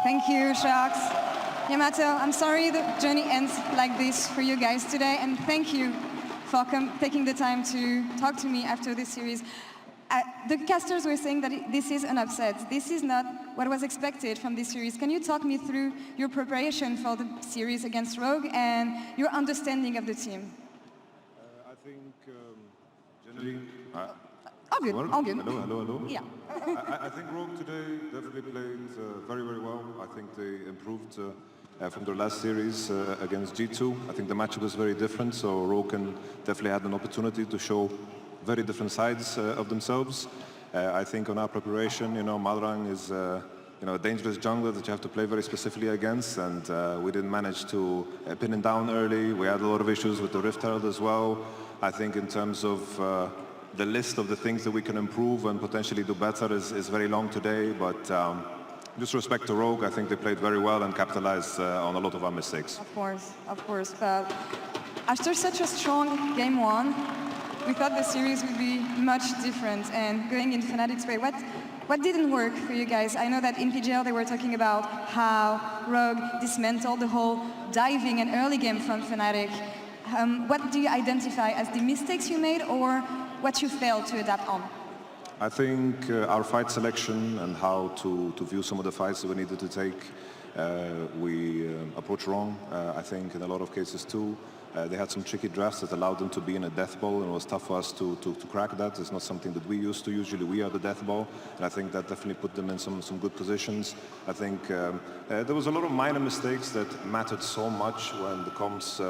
Thank you, Sharks. Yamato, I'm sorry the journey ends like this for you guys today, and thank you for taking the time to talk to me after this series. The casters were saying that this is an upset. This is not what was expected from this series. Can you talk me through your preparation for the series against Rogue and your understanding of the team? I think generally... all good, all good. Hello. Yeah. I think Rogue today definitely played very, very well. I think they improved from their last series against G2. I think the matchup was very different, so Rogue definitely had an opportunity to show very different sides of themselves. I think on our preparation, Malrang is a dangerous jungler that you have to play very specifically against, and we didn't manage to pin him down early. We had a lot of issues with the Rift Herald as well. I think in terms of the list of the things that we can improve and potentially do better is very long today, but just respect to Rogue, I think they played very well and capitalized on a lot of our mistakes. Of course, but after such a strong game one, we thought the series would be much different, and going in Fnatic's way, what didn't work for you guys? I know that in PGL they were talking about how Rogue dismantled the whole diving and early game from Fnatic. What do you identify as the mistakes you made or what you failed to adapt on? I think our fight selection and how to view some of the fights that we needed to take, we approached wrong, I think, in a lot of cases too. They had some tricky drafts that allowed them to be in a death ball, and it was tough for us to crack that. It's not something that we used to. Usually we are the death ball, and I think that definitely put them in some good positions. I think there was a lot of minor mistakes that mattered so much when the comps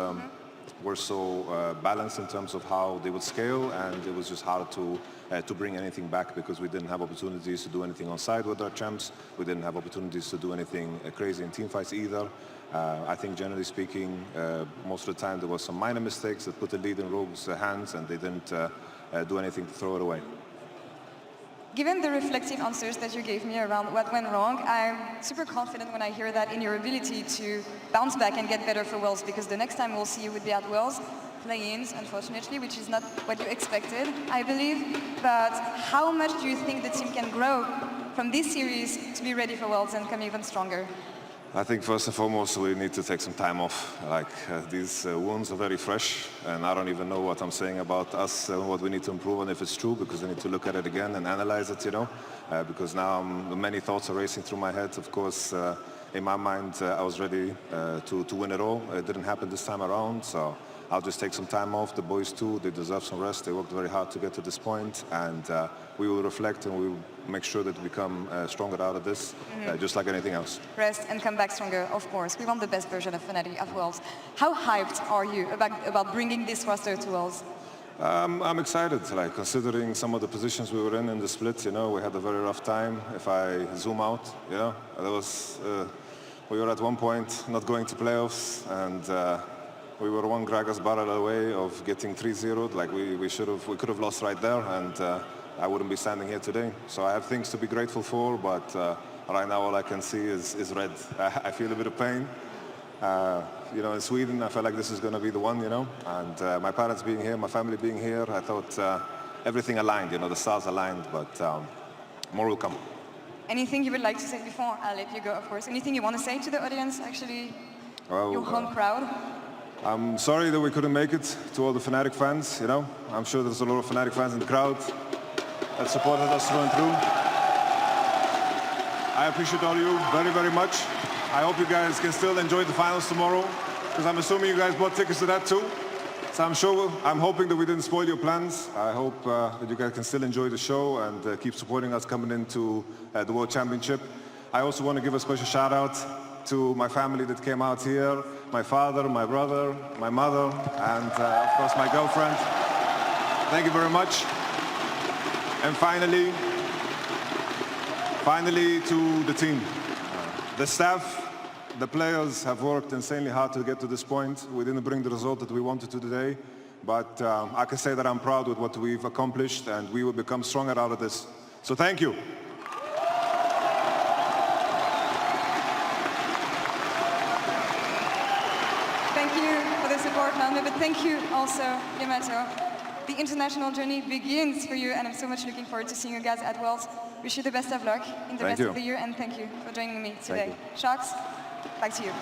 were so balanced in terms of how they would scale, and it was just hard to bring anything back because we didn't have opportunities to do anything on side with our champs. We didn't have opportunities to do anything crazy in team fights either. I think generally speaking, most of the time there were some minor mistakes that put the lead in Rogue's hands, and they didn't do anything to throw it away. Given the reflective answers that you gave me around what went wrong, I'm super confident when I hear that in your ability to bounce back and get better for Worlds, because the next time we'll see you would be at Worlds, play-ins, unfortunately, which is not what you expected, I believe. But how much do you think the team can grow from this series to be ready for Worlds and come even stronger? I think first and foremost we need to take some time off. These wounds are very fresh, and I don't even know what I'm saying about us and what we need to improve on, if it's true, because I need to look at it again and analyze it, because now many thoughts are racing through my head. Of course, in my mind, I was ready to win it all. It didn't happen this time around, so I'll just take some time off. The boys too, they deserve some rest. They worked very hard to get to this point, and we will reflect and we will make sure that we become stronger out of this, just like anything else. Rest and come back stronger, of course. We want the best version of Fnatic at Worlds. How hyped are you about bringing this roster to Worlds? I'm excited, considering some of the positions we were in the split, we had a very rough time. If I zoom out, there was, we were at one point not going to playoffs, and we were one Gragas barrel away of getting 3-0. We could have lost right there, and I wouldn't be standing here today. So I have things to be grateful for, but right now all I can see is red. I feel a bit of pain. In Sweden, I felt like this is going to be the one, and my parents being here, my family being here, I thought everything aligned, the stars aligned, but more will come. Anything you would like to say before I'll let you go, of course? Anything you want to say to the audience, actually, your home crowd? I'm sorry that we couldn't make it to all the Fnatic fans, I'm sure there's a lot of Fnatic fans in the crowd that supported us through and through. I appreciate all of you very, very much. I hope you guys can still enjoy the finals tomorrow, because I'm assuming you guys bought tickets to that too. So I'm hoping that we didn't spoil your plans. I hope that you guys can still enjoy the show and keep supporting us coming into the World Championship. I also want to give a special shout out to my family that came out here, my father, my brother, my mother, and of course my girlfriend. Thank you very much. And finally to the team. The staff, the players have worked insanely hard to get to this point. We didn't bring the result that we wanted to today, but I can say that I'm proud with what we've accomplished, and we will become stronger out of this. So thank you. Thank you for the support, Malmö, but thank you also, Yamato. The international journey begins for you, and I'm so much looking forward to seeing you guys at Worlds. wish you the best of luck in the Thank rest you. of the year, and thank you for joining me today. you. Sharks, back to you.